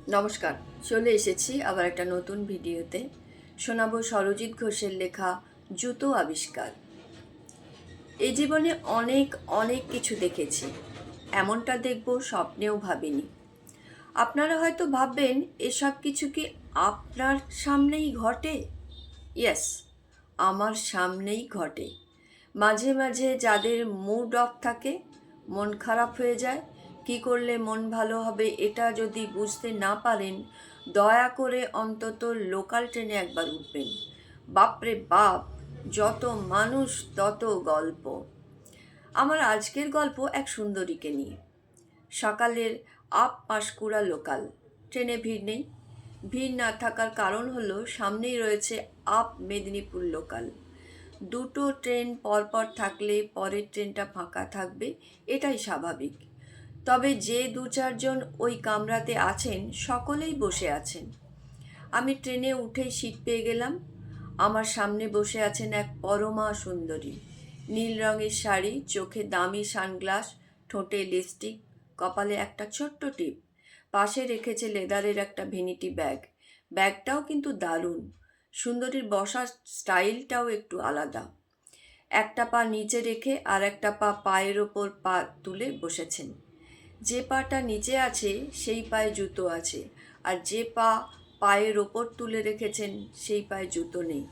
নমস্কার, চলে এসেছি আবার একটা নতুন ভিডিওতে। শোনাবো সরজিৎ ঘোষের লেখা জুতো আবিষ্কার। এই জীবনে অনেক অনেক কিছু দেখেছি, এমনটা দেখব স্বপ্নেও ভাবিনি। আপনারা হয়তো ভাববেন এসব কিছু কি আপনার সামনেই ঘটে? ইয়েস, আমার সামনেই ঘটে। মাঝে মাঝে যাদের মুড অফ থাকে, মন খারাপ হয়ে যায়, কি করলে মন ভালো হবে এটা যদি বুঝতে না পারেন, দয়া করে অন্তত লোকাল ট্রেনে একবার উঠবেন। বাপরে বাপ, যত মানুষ তত গল্প। আমার আজকের গল্প এক সুন্দরীকে নিয়ে। সকালের আপ পাঁশকুড়া লোকাল ট্রেনে ভিড় নেই। ভিড় না থাকার কারণ হলো সামনেই রয়েছে আপ মেদিনীপুর লোকাল। দুটো ট্রেন পরপর থাকলে পরের ট্রেনটা ফাঁকা থাকবে, এটাই স্বাভাবিক। তবে যে দু চারজন ওই কামরাতে আছেন সকলেই বসে আছেন। আমি ট্রেনে উঠেই সিট পেয়ে গেলাম। আমার সামনে বসে আছেন এক পরমা সুন্দরী। নীল রঙের শাড়ি, চোখে দামি সানগ্লাস, ঠোঁটে লিপস্টিক, কপালে একটা ছোট্ট টিপ। পাশে রেখেছে লেদারের একটা ভ্যানিটি ব্যাগ। ব্যাগটাও কিন্তু দারুণ। সুন্দরীর বসার স্টাইলটাও একটু আলাদা। একটা পা নিচে রেখে আর একটা পা পায়ের ওপর পা তুলে বসেছেন। যে পাটা নিচে আছে সেই পায়ে জুতো আছে, আর যে পা পায়ের ওপর তুলে রেখেছেন সেই পায়ে জুতো নেই।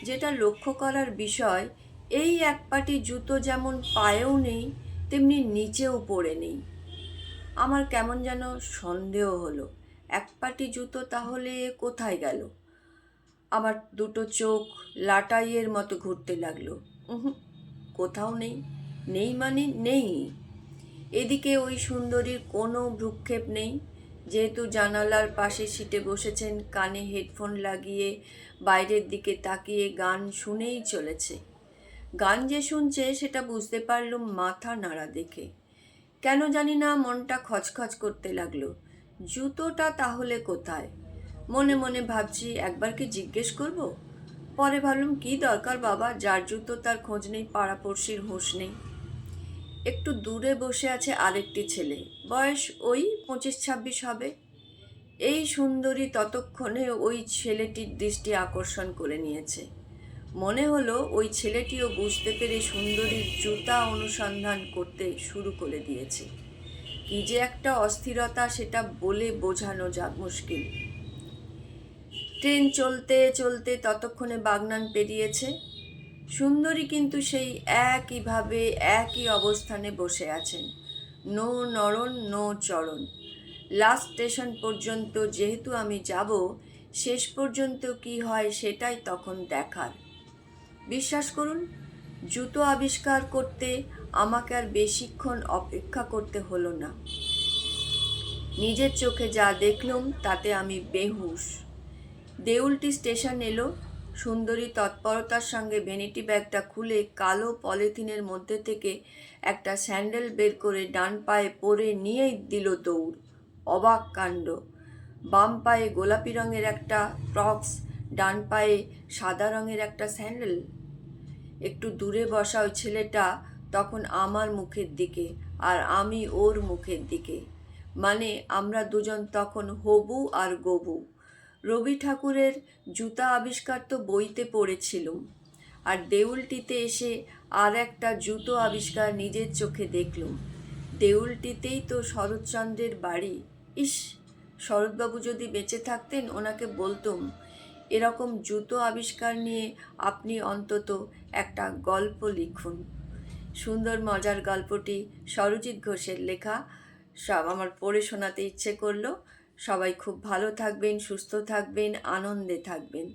যেটা লক্ষ্য করার বিষয়, এই এক পাটি জুতো যেমন পায়েও নেই, তেমনি নিচেও পড়ে নেই। আমার কেমন যেন সন্দেহ হলো, এক পাটি জুতো তাহলে কোথায় গেল? আমার দুটো চোখ লাটাইয়ের মতো ঘুরতে লাগলো। উহুম, কোথাও নেই। নেই মানে নেই। এদিকে ওই সুন্দরীর কোনো ভ্রুক্ষেপ নেই। যেহেতু জানালার পাশে সিটে বসেছেন, কানে হেডফোন লাগিয়ে বাইরের দিকে তাকিয়ে গান শুনেই চলেছে। গান যে শুনছে সেটা বুঝতে পারলুম মাথা নাড়া দেখে। কেন জানি না মনটা খচখচ করতে লাগলো। জুতোটা তাহলে কোথায়? মনে মনে ভাবছি একবার কি জিজ্ঞেস করব। পরে ভাবলাম কি দরকার বাবা, যার জুতো তার খোঁজ নেই, পাড়াপড়শির হুঁশ নেই। একটু দূরে বসে আছে আরেকটি ছেলে, বয়স ওই 25-26 হবে। এই সুন্দরী ততক্ষণে ওই ছেলেটির দৃষ্টি আকর্ষণ করে নিয়েছে। মনে হলো ওই ছেলেটিও বুঝতে পেরে সুন্দরীর জুতা অনুসন্ধান করতে শুরু করে দিয়েছে। কি যে একটা অস্থিরতা সেটা বলে বোঝানো যা মুশকিল। ট্রেন চলতে চলতে ততক্ষণে বাগনান পেরিয়েছে। সুন্দরী কিন্তু সেই একইভাবে একই অবস্থানে বসে আছেন। নো নড়ন নো চড়ন। লাস্ট স্টেশন পর্যন্ত যেহেতু আমি যাব, শেষ পর্যন্ত কি হয় সেটাই তখন দেখার। বিশ্বাস করুন, জুতো আবিষ্কার করতে আমাকে আর বেশিক্ষণ অপেক্ষা করতে হলো না। নিজের চোখে যা দেখলুম তাতে আমি বেহুশ। দেউলটি স্টেশন এলো। সুন্দরী তৎপরতার সঙ্গে ভ্যানিটি ব্যাগটা খুলে কালো পলিথিনের মধ্যে থেকে একটা স্যান্ডেল বের করে ডান পায়ে পরে নিয়েই দিল দৌড়। অবাক কাণ্ড! বাম পায়ে গোলাপি রঙের একটা ক্রক্স, ডান পায়ে সাদা রঙের একটা স্যান্ডেল। একটু দূরে বসা ওই ছেলেটা তখন আমার মুখের দিকে আর আমি ওর মুখের দিকে। মানে আমরা দুজন তখন হবু আর গবু। রবি ঠাকুরের জুতা আবিষ্কার তো বইতে পড়েছিলুম, আর দেউলটিতে এসে আর একটা জুতো আবিষ্কার নিজের চোখে দেখলুম। দেউলটিতেই তো শরৎচন্দ্রের বাড়ি। ইস, শরৎবাবু যদি বেঁচে থাকতেন ওনাকে বলতুম, এরকম জুতো আবিষ্কার নিয়ে আপনি অন্তত একটা গল্প লিখুন। সুন্দর মজার গল্পটি সরজিৎ ঘোষের লেখা। সব আমার পড়ে শোনাতে ইচ্ছে করলো। সবাই খুব ভালো থাকবেন, সুস্থ থাকবেন, আনন্দে থাকবেন।